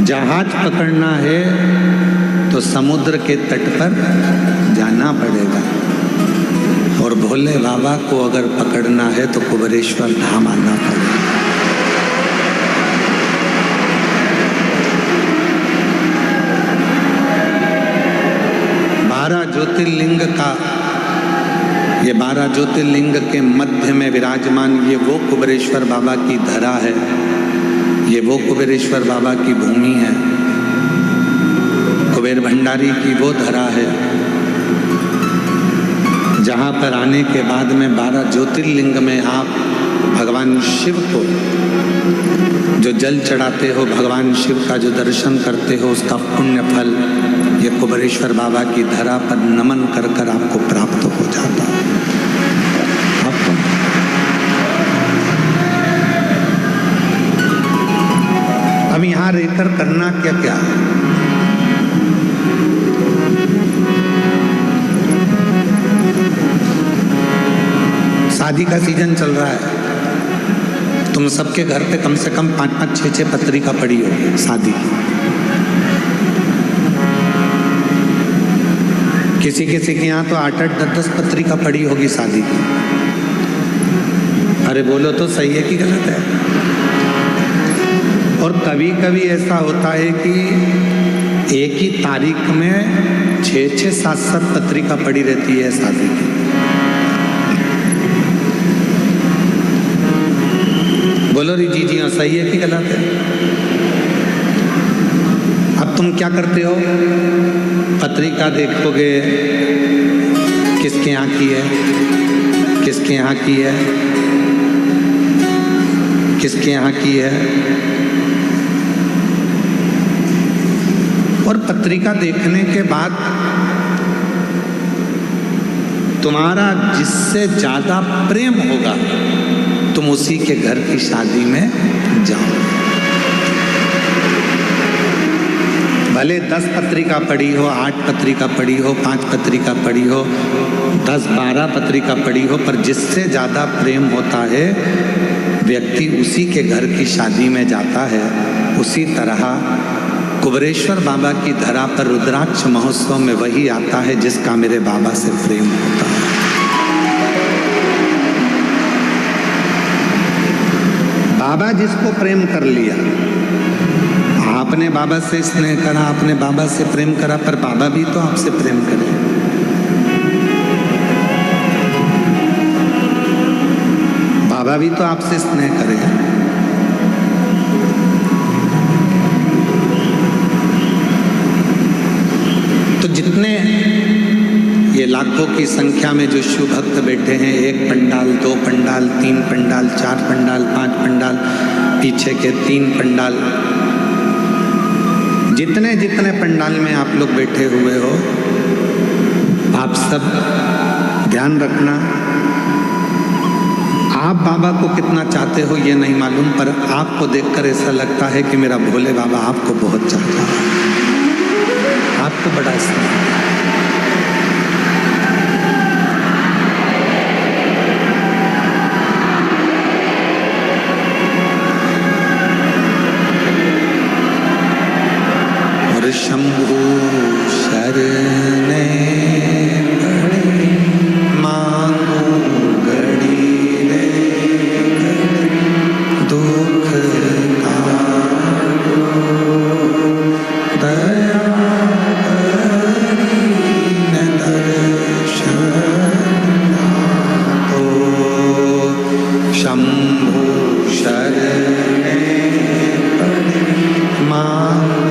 जहाज पकड़ना है तो समुद्र के तट पर जाना पड़ेगा, और भोले बाबा को अगर पकड़ना है तो कुबेरेश्वर धाम आना पड़ेगा। ज्योतिर्लिंग का, ये 12 ज्योतिर्लिंग के मध्य में विराजमान ये वो कुबेरेश्वर बाबा की धरा है, ये वो कुबेरेश्वर बाबा की भूमि है, कुबेर भंडारी की वो धरा है जहाँ पर आने के बाद में 12 ज्योतिर्लिंग में आप भगवान शिव को जो जल चढ़ाते हो, भगवान शिव का जो दर्शन करते हो, उसका पुण्य फल ये कुबेरेश्वर बाबा की धरा पर नमन कर कर आपको प्राप्त हो जाता है। अब यहाँ रहकर करना क्या क्या? शादी का सीजन चल रहा है, तुम सबके घर पे कम से कम 5-5, 6-6 पत्रिका पड़ी होगी शादी की। किसी किसी के यहाँ तो 8-8, 10-10 पत्रिका पड़ी होगी शादी की। अरे बोलो तो सही है कि गलत है? और कभी कभी ऐसा होता है कि एक ही तारीख में 6-6, 7-7 पत्रिका पड़ी रहती है शादी की। बोलो री जी हाँ, सही है कि गलत है? अब तुम क्या करते हो? पत्रिका देखोगे, किसके यहाँ की है, किसके यहाँ की है, किसके यहाँ की है, और पत्रिका देखने के बाद तुम्हारा जिससे ज्यादा प्रेम होगा तुम उसी के घर की शादी में जाओ। भले 10 पत्रिका पड़ी हो, 8 पत्रिका पड़ी हो, 5 पत्रिका पड़ी हो, 10-12 पत्रिका पड़ी हो, पर जिससे ज़्यादा प्रेम होता है व्यक्ति उसी के घर की शादी में जाता है। उसी तरह कुबेरेश्वर बाबा की धरा पर रुद्राक्ष महोत्सव में वही आता है जिसका मेरे बाबा से प्रेम होता है। बाबा जिसको प्रेम कर लिया, आपने बाबा से स्नेह करा, आपने बाबा से प्रेम करा, पर बाबा भी तो आपसे प्रेम करे। बाबा भी तो आपसे स्नेह करे। तो जितने ये लाखों की संख्या में जो शिव भक्त बैठे हैं, 1 पंडाल, 2 पंडाल, 3 पंडाल, 4 पंडाल, 5 पंडाल, पीछे के 3 पंडाल, जितने जितने पंडाल में आप लोग बैठे हुए हो, आप सब ध्यान रखना, आप बाबा को कितना चाहते हो ये नहीं मालूम, पर आपको देखकर ऐसा लगता है कि मेरा भोले बाबा आपको बहुत चाहता है, आपको बड़ा स्नेह। शंभु शरणे पड़े मांगो घड़ी रे, दुख काटो दया करीन दर्शन दो। शंभु शरणे पड़े मांगो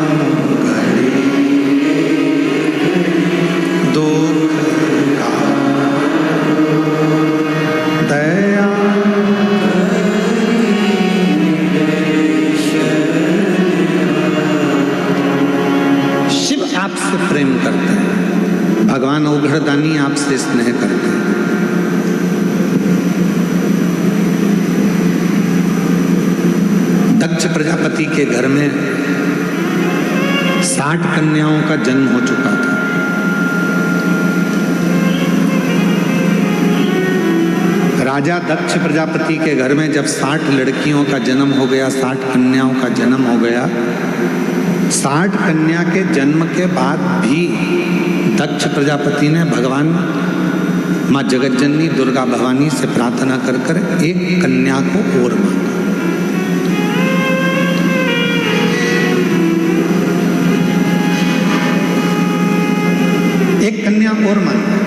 प्रेम करते हैं, भगवान औघड़दानी आपसे स्नेह करते हैं। दक्ष प्रजापति के घर में 60 कन्याओं का जन्म हो चुका था। राजा दक्ष प्रजापति के घर में जब 60 लड़कियों का जन्म हो गया, 60 कन्याओं का जन्म हो गया, 60 कन्या के जन्म के बाद भी दक्ष प्रजापति ने भगवान माँ जगतजननी दुर्गा भवानी से प्रार्थना कर कर एक कन्या को और मांगा। एक कन्या और मांगा।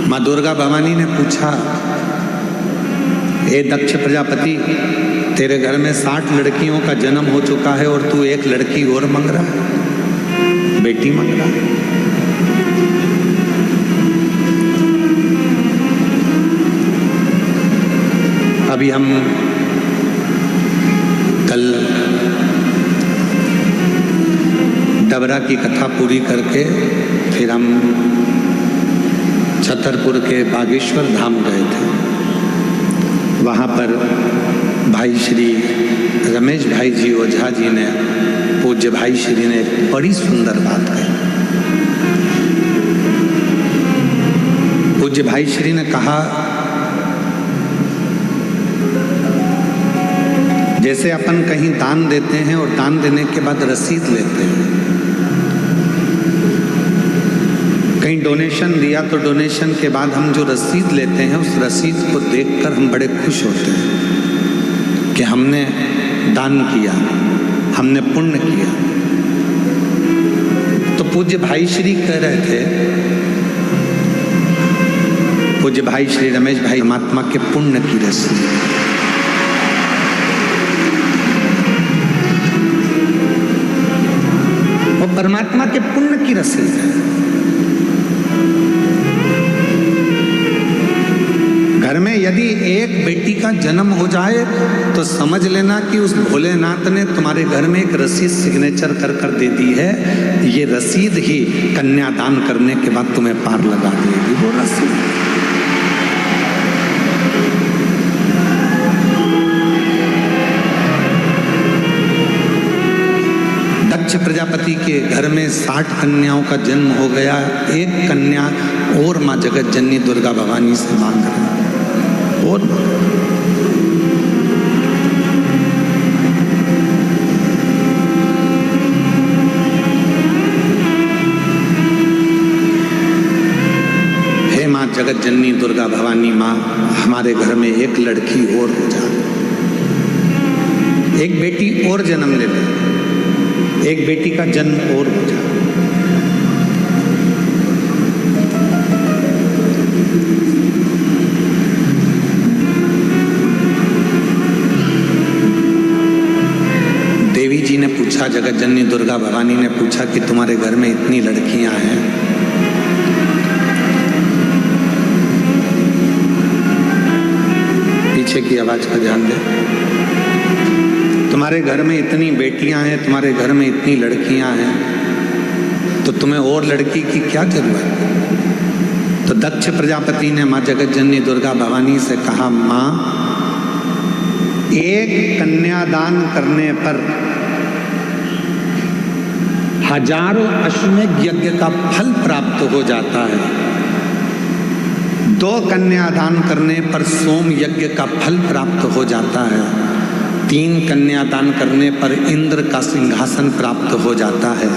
माँ दुर्गा भवानी ने पूछा, हे दक्ष प्रजापति, तेरे घर में 60 लड़कियों का जन्म हो चुका है और तू एक लड़की और मांग रहा है, बेटी मांग रहा है। अभी हम कल डबरा की कथा पूरी करके फिर हम छतरपुर के बागेश्वर धाम गए थे। वहाँ पर भाई श्री रमेश भाई जी ओझा जी ने, पूज्य भाई श्री ने बड़ी सुंदर बात कही। पूज्य भाई श्री ने कहा, जैसे अपन कहीं दान देते हैं और दान देने के बाद रसीद लेते हैं, कहीं डोनेशन दिया तो डोनेशन के बाद हम जो रसीद लेते हैं उस रसीद को देखकर हम बड़े खुश होते हैं कि हमने दान किया, हमने पुण्य किया। तो पूज्य भाई श्री कह रहे थे, पूज्य भाई श्री रमेश भाई, परमात्मा के पुण्य की रसीद। वो परमात्मा के पुण्य की रसीद है। घर में यदि एक बेटी का जन्म हो जाए तो समझ लेना कि उस भोलेनाथ ने तुम्हारे घर में एक रसीद सिग्नेचर कर कर दे दी है। ये रसीद ही कन्यादान करने के बाद तुम्हें पार लगा देगी, वो रसीद। दक्ष प्रजापति के घर में 60 कन्याओं का जन्म हो गया, एक कन्या और माँ जगतजननी दुर्गा भवानी से मांग रहे हैं। और हे माँ जगतजननी दुर्गा भवानी, माँ हमारे घर में एक लड़की और हो जाए, एक बेटी और जन्म ले ले, एक बेटी का जन्म और हो जाए। देवी जी ने पूछा, जगतजननी दुर्गा भवानी ने पूछा कि तुम्हारे घर में इतनी लड़कियां हैं, पीछे की आवाज का ध्यान दे, तुम्हारे घर में इतनी बेटियां हैं, तुम्हारे घर में इतनी लड़कियां हैं, तो तुम्हें और लड़की की क्या जरूरत है? तो दक्ष प्रजापति ने माँ जगतजननी दुर्गा भवानी से कहा, माँ एक कन्यादान करने पर हजारों अश्वमेध यज्ञ का फल प्राप्त हो जाता है, 2 कन्यादान करने पर सोम यज्ञ का फल प्राप्त हो जाता है, 3 कन्यादान करने पर इंद्र का सिंहासन प्राप्त हो जाता है,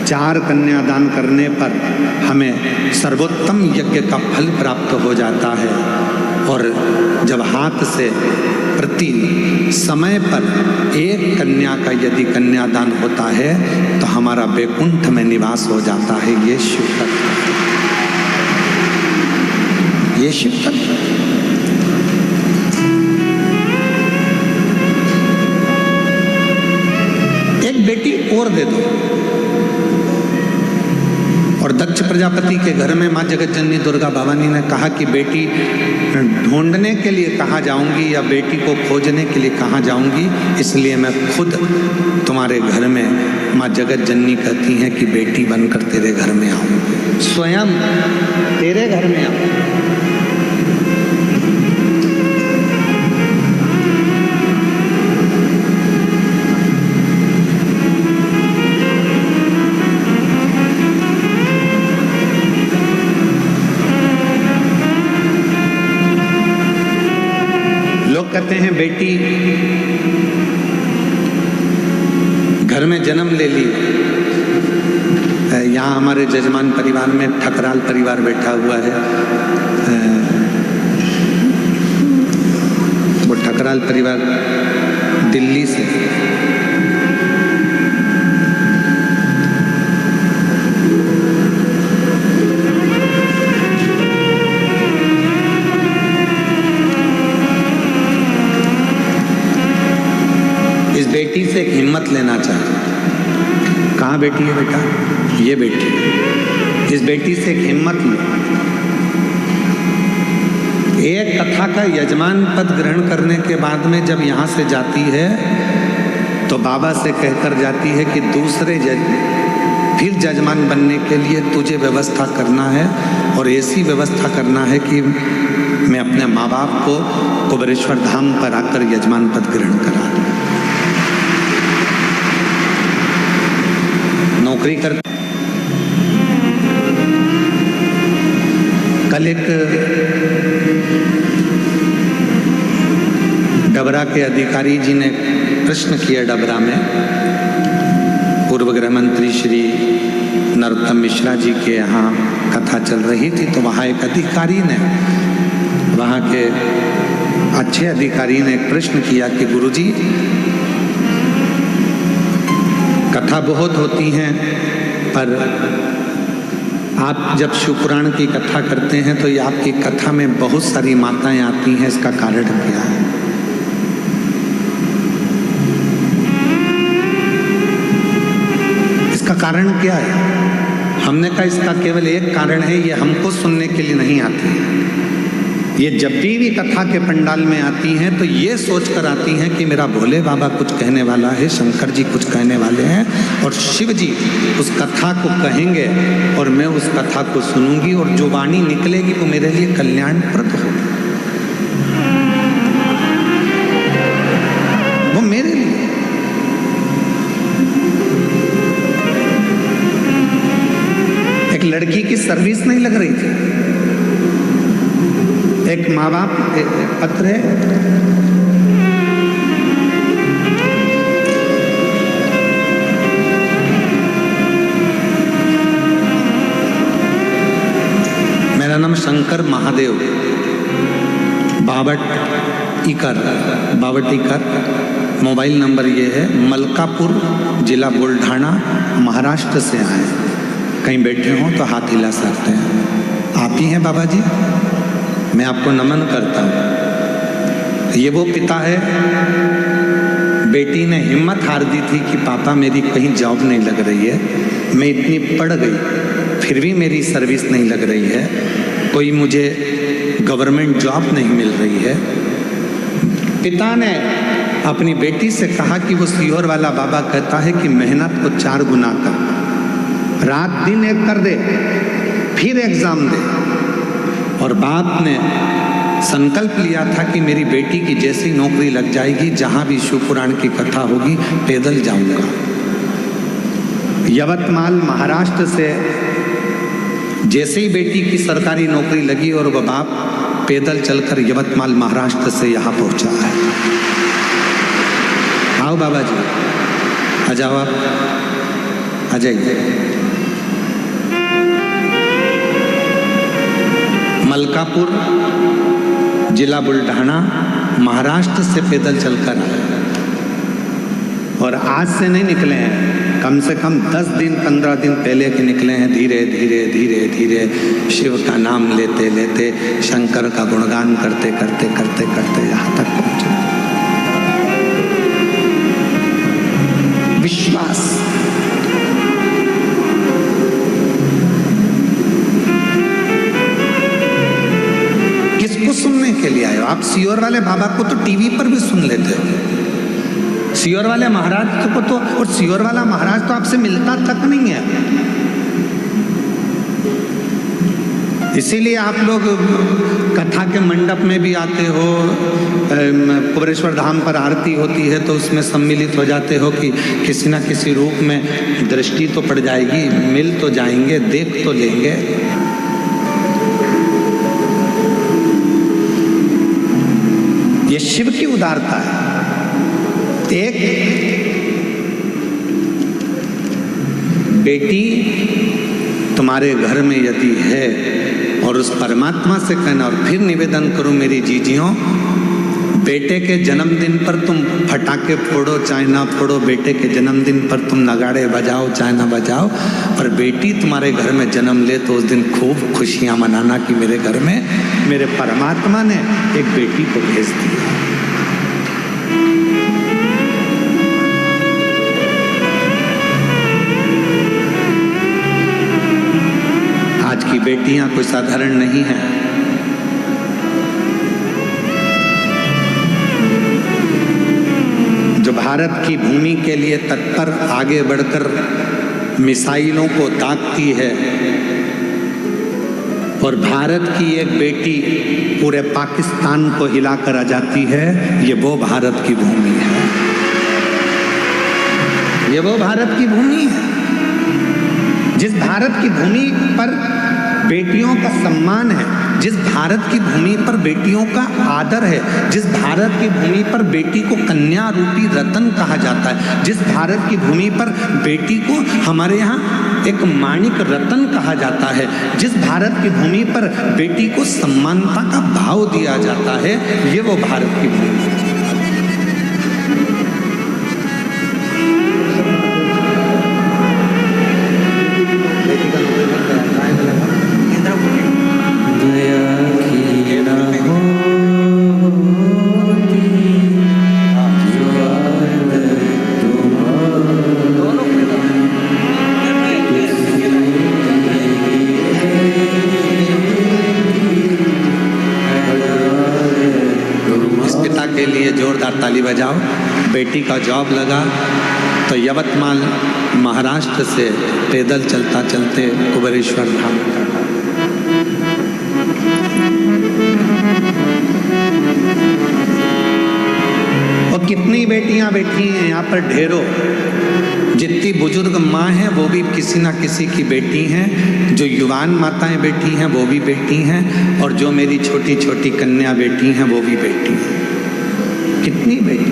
4 कन्यादान करने पर हमें सर्वोत्तम यज्ञ का फल प्राप्त हो जाता है। और जब हाथ से प्रति समय पर एक कन्या का यदि कन्यादान होता है तो हमारा वैकुंठ में निवास हो जाता है। ये शिव तत्व है, ये शिव तत्व है। एक बेटी और दे दो। और दक्ष प्रजापति के घर में माँ जगतजननी दुर्गा भवानी ने कहा कि बेटी ढूंढने के लिए कहाँ जाऊंगी या बेटी को खोजने के लिए कहाँ जाऊंगी, इसलिए मैं खुद तुम्हारे घर में माँ जगतजननी कहती हैं कि बेटी बनकर तेरे घर में आऊंगी, स्वयं तेरे घर में आऊंगी। कहते हैं बेटी घर में जन्म ले ली। यहाँ हमारे जजमान परिवार में ठकराल परिवार बैठा हुआ है। वो ठकराल परिवार दिल्ली से, इस बेटी से एक हिम्मत लेना चाहती। कहाँ बेटी है बेटा? ये बेटी। इस बेटी से एक हिम्मत लो। एक कथा का यजमान पद ग्रहण करने के बाद में जब यहाँ से जाती है तो बाबा से कहकर जाती है कि दूसरे फिर जजमान बनने के लिए तुझे व्यवस्था करना है, और ऐसी व्यवस्था करना है कि मैं अपने माँ बाप को कुबेरेश्वर धाम पर आकर यजमान पद ग्रहण करा दूं। नौकरी कर। कल एक डबरा के अधिकारी जी ने प्रश्न किया डबरा में, पूर्व गृह मंत्री श्री नरोत्तम मिश्रा जी के यहाँ कथा चल रही थी, तो वहाँ एक अधिकारी ने, वहाँ के अच्छे अधिकारी ने एक प्रश्न किया कि गुरुजी, कथा बहुत होती हैं, पर आप जब शिवपुराण की कथा करते हैं तो ये आपकी कथा में बहुत सारी माताएं आती हैं, इसका कारण क्या है? इसका कारण क्या है? हमने कहा इसका केवल एक कारण है, ये हमको सुनने के लिए नहीं आती है। ये जब भी कथा के पंडाल में आती हैं तो ये सोच कर आती हैं कि मेरा भोले बाबा कुछ कहने वाला है, शंकर जी कुछ कहने वाले हैं, और शिव जी उस कथा को कहेंगे और मैं उस कथा को सुनूंगी, और जो वाणी निकलेगी वो मेरे लिए कल्याणप्रद होगी, वो मेरे लिए। एक लड़की की सर्विस नहीं लग रही थी, एक माँ बाप पत्र है, मेरा नाम शंकर महादेव, बावट इकर, मोबाइल नंबर ये है, मलकापुर जिला बुल्ढाना महाराष्ट्र से आए। कहीं बैठे हों तो हाथ हिला सकते हैं। आप ही हैं बाबा जी? मैं आपको नमन करता हूँ। ये वो पिता है, बेटी ने हिम्मत हार दी थी कि पापा मेरी कहीं जॉब नहीं लग रही है, मैं इतनी पढ़ गई फिर भी मेरी सर्विस नहीं लग रही है, कोई मुझे गवर्नमेंट जॉब नहीं मिल रही है। पिता ने अपनी बेटी से कहा कि वो सीहोर वाला बाबा कहता है कि मेहनत को 4 गुना कर, रात दिन एक कर दे, फिर एग्जाम दे। और बाप ने संकल्प लिया था कि मेरी बेटी की जैसी नौकरी लग जाएगी, जहां भी शिवपुराण की कथा होगी पैदल जाऊंगा। यवतमाल महाराष्ट्र से जैसे ही बेटी की सरकारी नौकरी लगी और वह बाप पैदल चलकर यवतमाल महाराष्ट्र से यहाँ पहुंचा है। आओ बाबा जी, आ जाओ, आप आ जाइए। मलकापुर जिला बुल्ढाना महाराष्ट्र से पैदल चलकर आए, और आज से नहीं निकले हैं, कम से कम 10 दिन 15 दिन पहले के निकले हैं। धीरे धीरे धीरे धीरे शिव का नाम लेते लेते, शंकर का गुणगान करते करते करते करते यहाँ तक पहुँचे। विश्वास, किसको सुनने के लिए आए हो आप? सीहोर वाले बाबा को तो टीवी पर भी सुन लेते हो, सीहोर वाले महाराज को तो, और सीहोर वाला महाराज तो आपसे मिलता तक नहीं है। इसीलिए आप लोग कथा के मंडप में भी आते हो, कुबेरेश्वर धाम पर आरती होती है तो उसमें सम्मिलित हो जाते हो कि किसी न किसी रूप में दृष्टि तो पड़ जाएगी, मिल तो जाएंगे, देख तो लेंगे। ये शिव की उदारता है। एक बेटी तुम्हारे घर में यदि है और उस परमात्मा से कहना, और फिर निवेदन करूं मेरी जीजियों, बेटे के जन्मदिन पर तुम फटाके फोड़ो चाहे ना फोड़ो, बेटे के जन्मदिन पर तुम नगाड़े बजाओ चाहे ना बजाओ, पर बेटी तुम्हारे घर में जन्म ले तो उस दिन खूब खुशियां मनाना कि मेरे घर में मेरे परमात्मा ने एक बेटी को भेज दिया। आज की बेटियां कोई साधारण नहीं है। जो भारत की भूमि के लिए तत्पर आगे बढ़कर मिसाइलों को दागती है, और भारत की एक बेटी पूरे पाकिस्तान को हिलाकर आ जाती है, ये वो भारत की भूमि है। ये वो भारत की भूमि है जिस भारत की भूमि पर बेटियों का सम्मान है, जिस भारत की भूमि पर बेटियों का आदर है, जिस भारत की भूमि पर बेटी को कन्या रूपी रतन कहा जाता है, जिस भारत की भूमि पर बेटी को हमारे यहाँ एक माणिक रतन कहा जाता है, जिस भारत की भूमि पर बेटी को सम्मानता का भाव दिया जाता है, ये वो भारत की भूमि है। के लिए जोरदार ताली बजाओ। बेटी का जॉब लगा तो यवतमाल महाराष्ट्र से पैदल चलता चलते कुबेरेश्वर धाम। और कितनी बेटियां बैठी हैं यहाँ पर, ढेरों। जितनी बुजुर्ग माँ हैं वो भी किसी ना किसी की बेटी हैं, जो युवान माताएं बैठी हैं वो भी बेटी हैं, और जो मेरी छोटी छोटी कन्या बेटी हैं वो भी बेटी हैं। कितनी बेटी।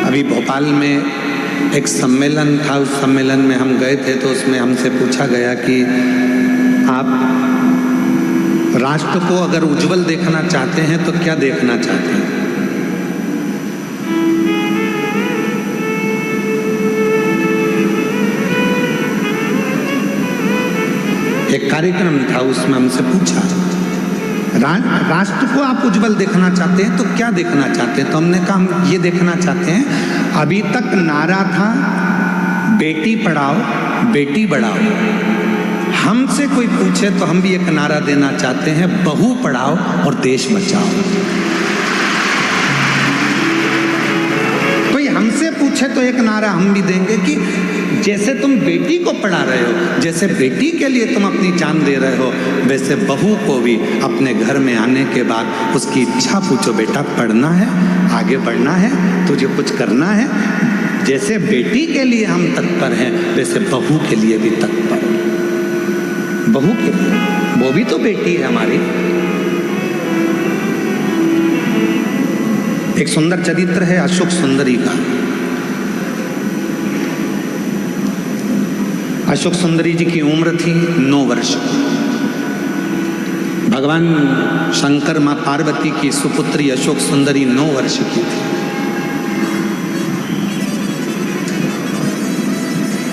अभी भोपाल में एक सम्मेलन था, उस सम्मेलन में हम गए थे, तो उसमें हमसे पूछा गया कि आप राष्ट्र को अगर उज्जवल देखना चाहते हैं तो क्या देखना चाहते हैं? एक कार्यक्रम था, उसमें हमसे पूछा राष्ट्र को आप उज्जवल देखना चाहते हैं तो क्या देखना चाहते हैं? तो हमने कहा हम ये देखना चाहते हैं, अभी तक नारा था बेटी पढ़ाओ बेटी बढ़ाओ, हमसे कोई पूछे तो हम भी एक नारा देना चाहते हैं, बहू पढ़ाओ और देश बचाओ। कोई हमसे पूछे तो एक नारा हम भी देंगे कि जैसे तुम बेटी को पढ़ा रहे हो, जैसे बेटी के लिए तुम अपनी जान दे रहे हो, वैसे बहू को भी अपने घर में आने के बाद उसकी इच्छा पूछो, बेटा पढ़ना है, आगे बढ़ना है, तुझे कुछ करना है। जैसे बेटी के लिए हम तत्पर हैं, वैसे बहू के लिए भी तत्पर। बहू के लिए, वो भी तो बेटी है हमारी। एक सुंदर चरित्र है अशोक सुंदरी का। अशोक सुंदरी जी की उम्र थी 9 वर्ष। भगवान शंकर मां पार्वती की सुपुत्री अशोक सुंदरी 9 वर्ष की थी।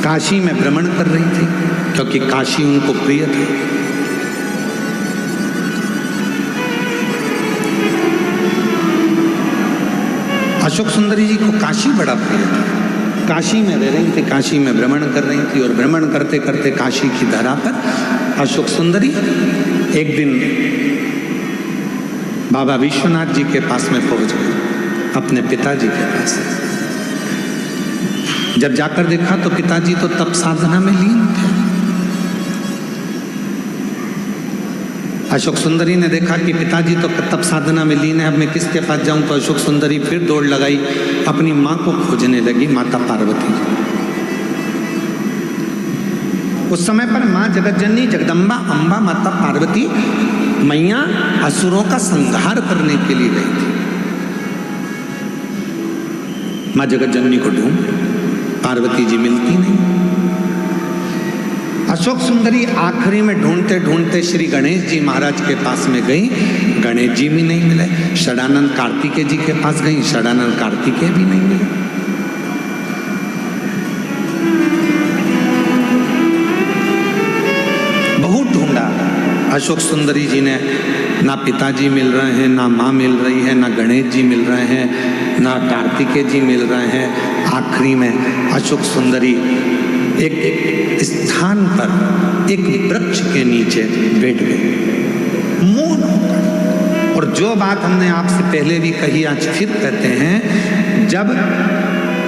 काशी में भ्रमण कर रही थी क्योंकि काशी उनको प्रिय था। अशोक सुंदरी जी को काशी बड़ा प्रिय था। काशी में रह रही थी, काशी में भ्रमण कर रही थी, और भ्रमण करते करते काशी की धरा पर अशोक सुंदरी एक दिन बाबा विश्वनाथ जी के पास में पहुंच गए, अपने पिताजी के पास। जब जाकर देखा तो पिताजी तो तप साधना में लीन थे। अशोक सुंदरी ने देखा कि पिताजी तो तप साधना में लीन है, अब मैं किसके पास जाऊं? तो अशोक सुंदरी फिर दौड़ लगाई, अपनी मां को खोजने लगी, माता पार्वती। उस समय पर माँ जगतजननी जगदम्बा अम्बा माता पार्वती मैया असुरों का संहार करने के लिए गई थी। माँ जगतजननी को ढूंढ पार्वती जी मिलती नहीं। अशोक सुंदरी आखिरी में ढूंढते ढूंढते श्री गणेश जी महाराज के पास में गई, गणेश जी भी नहीं मिले। षडानंद कार्तिकेय जी के पास गई, षडानंद कार्तिकेय भी नहीं मिले। बहुत ढूंढा अशोक सुंदरी जी ने, ना पिताजी मिल रहे हैं, ना माँ मिल रही है, ना गणेश जी मिल रहे हैं, ना कार्तिकेय जी मिल रहे हैं। आखिरी में अशोक सुंदरी एक स्थान पर एक वृक्ष के नीचे बैठ गए मौन होकर। और जो बात हमने आपसे पहले भी कही, आज फिर कहते हैं, जब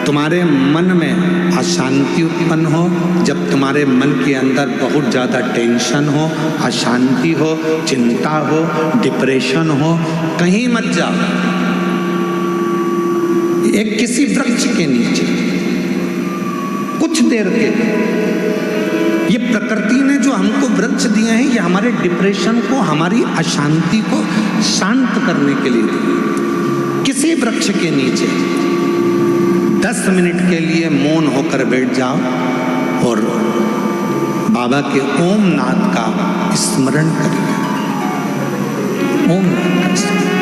तुम्हारे मन में अशांति उत्पन्न हो, जब तुम्हारे मन के अंदर बहुत ज़्यादा टेंशन हो, अशांति हो, चिंता हो, डिप्रेशन हो, कहीं मत जाओ, एक किसी वृक्ष के नीचे कुछ देर के। ये प्रकृति ने जो हमको वृक्ष दिए हैं, ये हमारे डिप्रेशन को, हमारी अशांति को शांत करने के लिए दिए। किसी वृक्ष के नीचे 10 मिनट के लिए मौन होकर बैठ जाओ और बाबा के ओम नाद का स्मरण करिए। ओम नाद का स्मरण।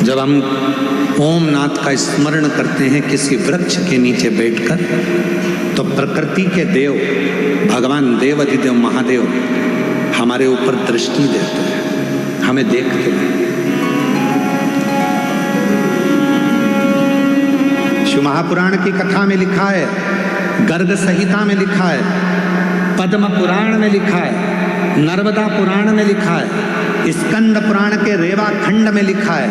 जब हम ओम नाद का स्मरण करते हैं किसी वृक्ष के नीचे बैठकर, तो प्रकृति के देव भगवान देव अधिदेव महादेव हमारे ऊपर दृष्टि देते हैं, हमें देखते हैं। शिव महापुराण की कथा में लिखा है, गर्ग संहिता में लिखा है, पद्म पुराण में लिखा है, नर्मदा पुराण में लिखा है, स्कंद पुराण के रेवा खंड में लिखा है,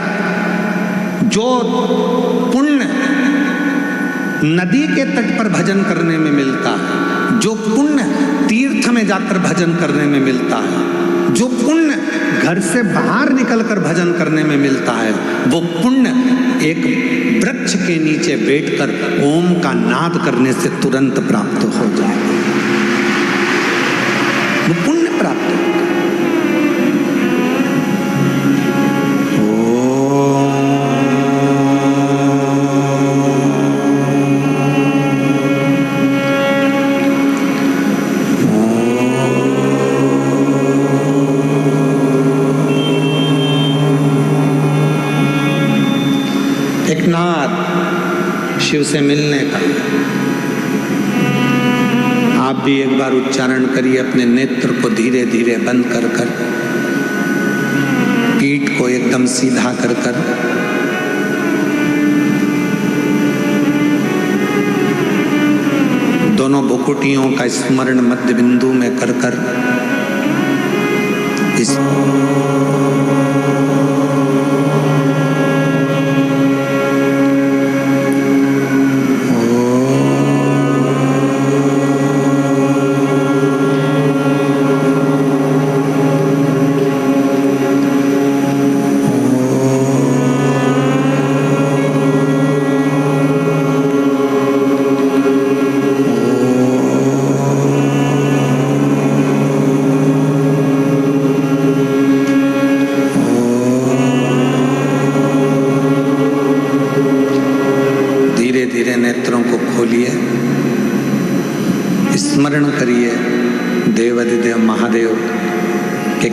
जो पुण्य नदी के तट पर भजन करने में मिलता है, जो पुण्य तीर्थ में जाकर भजन करने में मिलता है, जो पुण्य घर से बाहर निकलकर भजन करने में मिलता है, वो पुण्य एक वृक्ष के नीचे बैठकर ओम का नाद करने से तुरंत प्राप्त हो जाए। वो पुण्य प्राप्त हो। शिव से मिलने का आप भी एक बार उच्चारण करिए। अपने नेत्र को धीरे धीरे बंद कर कर, पीठ को एकदम सीधा कर कर, दोनों भुकुटियों का स्मरण मध्य बिंदु में कर कर इस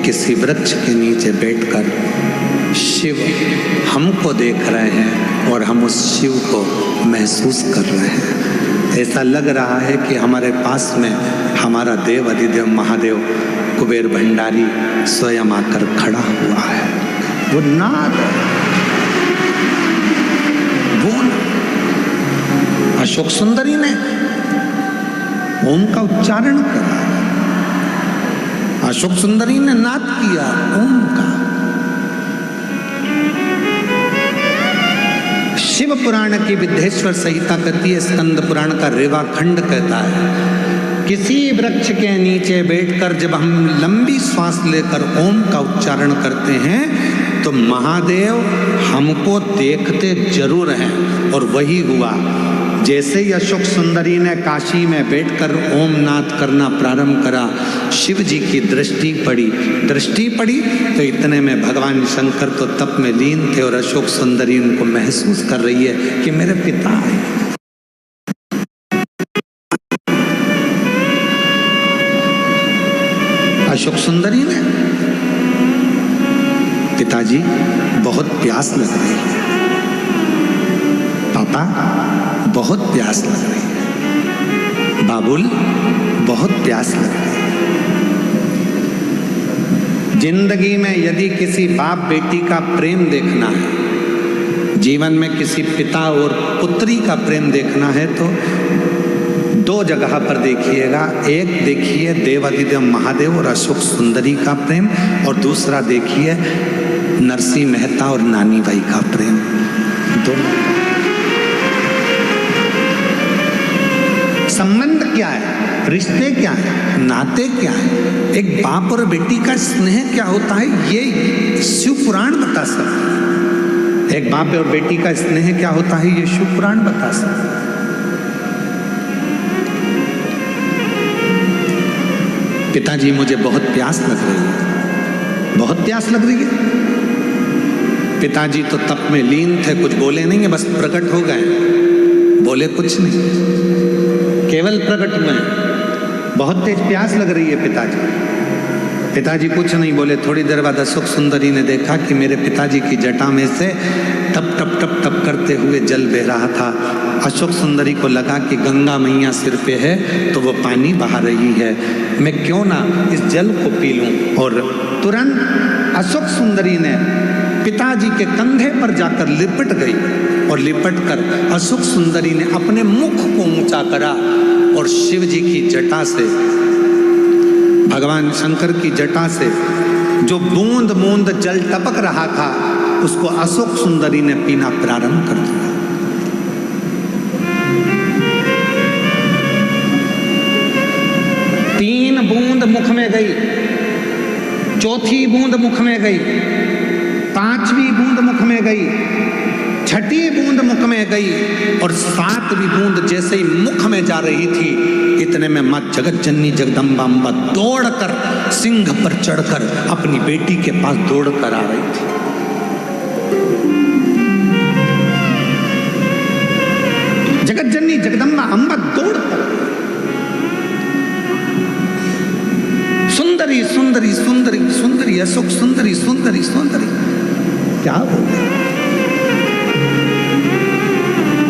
किसी वृक्ष के नीचे बैठकर शिव हमको देख रहे हैं और हम उस शिव को महसूस कर रहे हैं। ऐसा लग रहा है कि हमारे पास में हमारा देव अधिदेव महादेव कुबेर भंडारी स्वयं आकर खड़ा हुआ है। वो नाद, वो अशोक सुंदरी ने ओम का उच्चारण करा, अशोक सुंदरी ने नाद किया ओम का। शिव पुराण की विद्येश्वर संहिता कहती है, स्कंद पुराण का रेवा खंड कहता है, किसी वृक्ष के नीचे बैठकर जब हम लंबी श्वास लेकर ओम का उच्चारण करते हैं तो महादेव हमको देखते जरूर हैं। और वही हुआ, जैसे ही अशोक सुंदरी ने काशी में बैठकर ओम नाद करना प्रारंभ करा, शिव जी की दृष्टि पड़ी तो इतने में भगवान शंकर तो तप में लीन थे और अशोक सुंदरी उनको महसूस कर रही है कि मेरे पिता है। अशोक सुंदरी ने, पिताजी बहुत प्यास लग रही है, पापा बहुत प्यास लग रही है, बाबुल बहुत प्यास लग रही है। जिंदगी में यदि किसी बाप बेटी का प्रेम देखना है, जीवन में किसी पिता और पुत्री का प्रेम देखना है तो दो जगह पर देखिएगा। एक देखिए देवाधिदेव महादेव और अशोक सुंदरी का प्रेम, और दूसरा देखिए नरसिंह मेहता और नानी बाई का प्रेम। दोनों संबंध क्या है, रिश्ते क्या है, नाते क्या है, एक बाप और बेटी का स्नेह क्या होता है, ये शिव पुराण बता सकता। एक बाप और बेटी का स्नेह क्या होता है, ये शिव पुराण बता सकता। पिताजी मुझे बहुत प्यास लग रही है, बहुत प्यास लग रही है। पिताजी तो तप में लीन थे, कुछ बोले नहीं है, बस प्रकट हो गए, बोले कुछ नहीं, केवल प्रकट में। बहुत तेज प्यास लग रही है पिताजी कुछ नहीं बोले। थोड़ी देर बाद अशोक सुंदरी ने देखा कि मेरे पिताजी की जटा में से टप टप टप टप करते हुए जल बह रहा था। अशोक सुंदरी को लगा कि गंगा मैया सिर पे है तो वो पानी बहा रही है, मैं क्यों ना इस जल को पी लूं। और तुरंत अशोक सुंदरी ने पिताजी के कंधे पर जाकर लिपट गई और लिपट कर अशोक सुंदरी ने अपने मुख को ऊंचा करा और शिव जी की जटा से, भगवान शंकर की जटा से जो बूंद बूंद जल टपक रहा था उसको अशोक सुंदरी ने पीना प्रारंभ कर दिया। तीन बूंद मुख में गई, चौथी बूंद मुख में गई, पांचवी बूंद मुख में गई, छठी बूंद मुख में गई और सातवीं बूंद जैसे ही मुख में जा रही थी, इतने में मां जगत जननी जगदम्बा अम्बा दौड़कर सिंह पर चढ़कर अपनी बेटी के पास दौड़कर आ रही थी। जगत जननी जगदम्बा अम्बा दौड़कर, सुंदरी सुंदरी सुंदरी सुंदरी अशोक सुंदरी सुंदरी सुंदरी, क्या बोल रहे।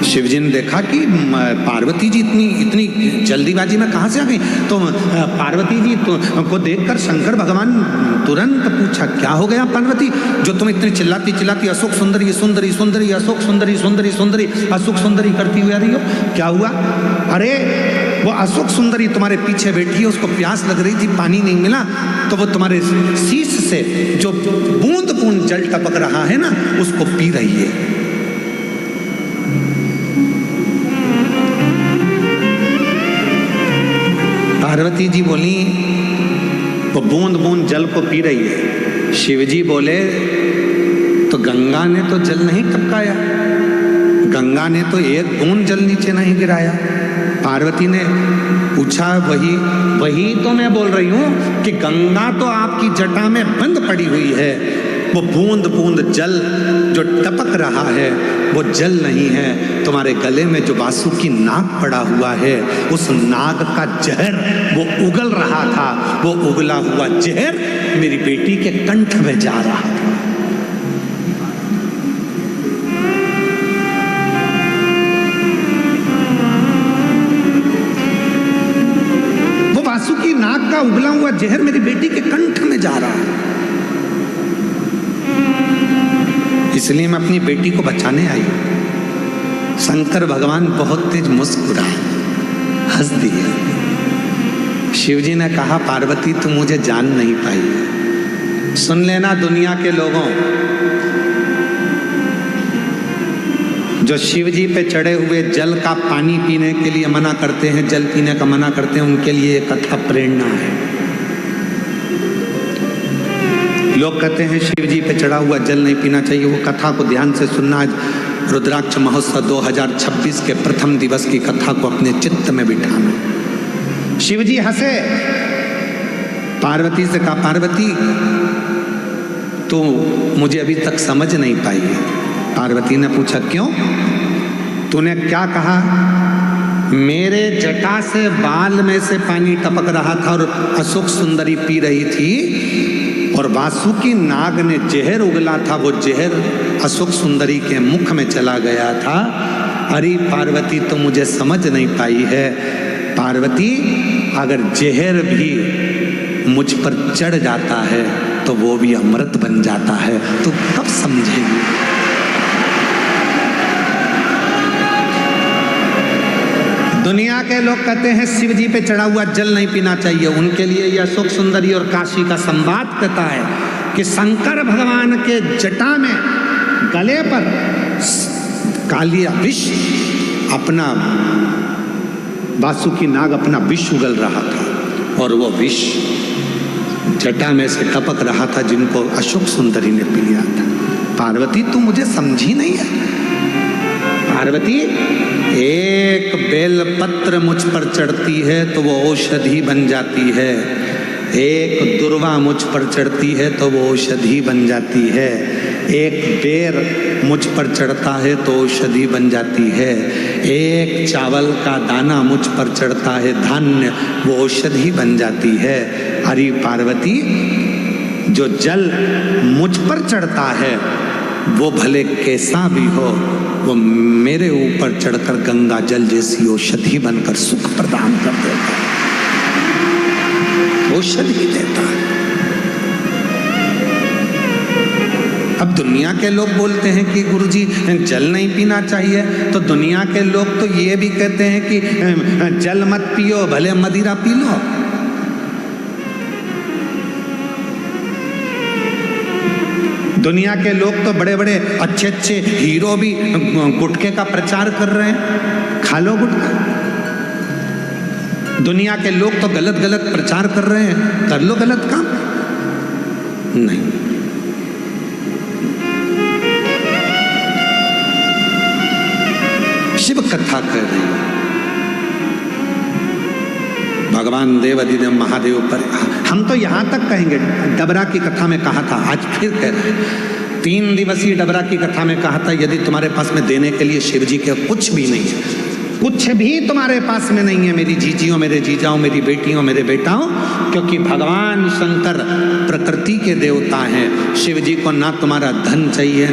शिवजी ने देखा कि पार्वती जी इतनी जल्दीबाजी में कहाँ से आ गई, तो पार्वती जी को देखकर शंकर भगवान तुरंत पूछा, क्या हो गया पार्वती, जो तुम इतनी चिल्लाती चिल्लाती अशोक सुंदरी सुंदरी सुंदरी अशोक सुंदरी सुंदरी सुंदरी अशोक सुंदरी करती हुई आ रही हो, क्या हुआ। अरे वो अशोक सुंदरी तुम्हारे पीछे बैठी है, उसको प्यास लग रही थी, पानी नहीं मिला, तो वो तुम्हारे शीश से जो बूंद बूंद जल टपक रहा है ना उसको पी रही है। पार्वती जी बोली वो बूंद बूंद जल को पी रही है। शिवजी बोले तो गंगा ने तो जल नहीं टपकाया, गंगा ने तो एक बूंद जल नीचे नहीं गिराया। पार्वती ने पूछा, वही तो मैं बोल रही हूं कि गंगा तो आपकी जटा में बंद पड़ी हुई है, वो बूंद बूंद जल जो टपक रहा है वो जल नहीं है, तुम्हारे गले में जो वासुकी नाग पड़ा हुआ है उस नाग का जहर वो उगल रहा था, वो उगला हुआ जहर मेरी बेटी के कंठ में जा रहा था। वो वासुकी नाग का उगला हुआ जहर मेरी बेटी के कंठ में जा रहा है, इसलिए मैं अपनी बेटी को बचाने आई। शंकर भगवान बहुत तेज मुस्कुराए, हंस दिए। शिवजी ने कहा, पार्वती तुम मुझे जान नहीं पाई। सुन लेना दुनिया के लोगों, जो शिवजी पे चढ़े हुए जल का पानी पीने के लिए मना करते हैं, जल पीने का मना करते हैं, उनके लिए कथा प्रेरणा है। लोग कहते हैं शिव जी पे चढ़ा हुआ जल नहीं पीना चाहिए। वो कथा को ध्यान से सुनना। आज रुद्राक्ष महोत्सव 2026 के प्रथम दिवस की कथा को अपने चित्त में बिठाना। शिव जी हंसे, पार्वती से कहा, पार्वती तो मुझे अभी तक समझ नहीं पाई है। पार्वती ने पूछा, क्यों? तूने क्या कहा? मेरे जटा से बाल में से पानी टपक रहा था और अशोक सुंदरी पी रही थी, और वासुकी नाग ने जहर उगला था, वो जहर अशोक सुंदरी के मुख में चला गया था। अरे पार्वती तो मुझे समझ नहीं पाई है। पार्वती, अगर जहर भी मुझ पर चढ़ जाता है तो वो भी अमृत बन जाता है, तो कब समझेगी? दुनिया के लोग कहते हैं शिव जी पे चढ़ा हुआ जल नहीं पीना चाहिए। उनके लिए यह अशोक सुंदरी और काशी का संवाद कहता है कि शंकर भगवान के जटा में गले पर कालिया विष अपना, वासुकी नाग अपना विष उगल रहा था, और वो विष जटा में से टपक रहा था, जिनको अशोक सुंदरी ने पी लिया था। पार्वती तू मुझे समझी नहीं है। पार्वती, एक बेलपत्र मुझ पर चढ़ती है तो वो औषधि बन जाती है, एक दुर्वा मुझ पर चढ़ती है तो वो औषधि बन जाती है, एक बेर मुझ पर चढ़ता है तो औषधि बन जाती है, एक चावल का दाना मुझ पर चढ़ता है धान्य, वो औषधि बन जाती है। अरे पार्वती, जो जल मुझ पर चढ़ता है वो भले कैसा भी हो, वो मेरे ऊपर चढ़कर गंगा जल जैसी औषधि बनकर सुख प्रदान कर देता है, औषधि देता है। अब दुनिया के लोग बोलते हैं कि गुरुजी जल नहीं पीना चाहिए, तो दुनिया के लोग तो ये भी कहते हैं कि जल मत पियो, भले मदिरा पी लो। दुनिया के लोग तो बड़े बड़े अच्छे अच्छे हीरो भी गुटखे का प्रचार कर रहे हैं, खा लो गुटखा। दुनिया के लोग तो गलत गलत प्रचार कर रहे हैं, कर लो गलत काम। नहीं, शिव कथा कर रहे हैं। भगवान देव अधिदेव महादेव पर, हम तो यहाँ तक कहेंगे, डबरा की कथा में कहा था, आज फिर कह रहे हैं। 3 दिवसीय डबरा की कथा में कहा था, यदि तुम्हारे पास में देने के लिए शिव जी के कुछ भी नहीं है, कुछ भी तुम्हारे पास में नहीं है मेरी जीजियों, मेरे जीजाओं, मेरी बेटियों, मेरे बेटाओं, क्योंकि भगवान शंकर प्रकृति के देवता हैं। शिव जी को ना तुम्हारा धन चाहिए,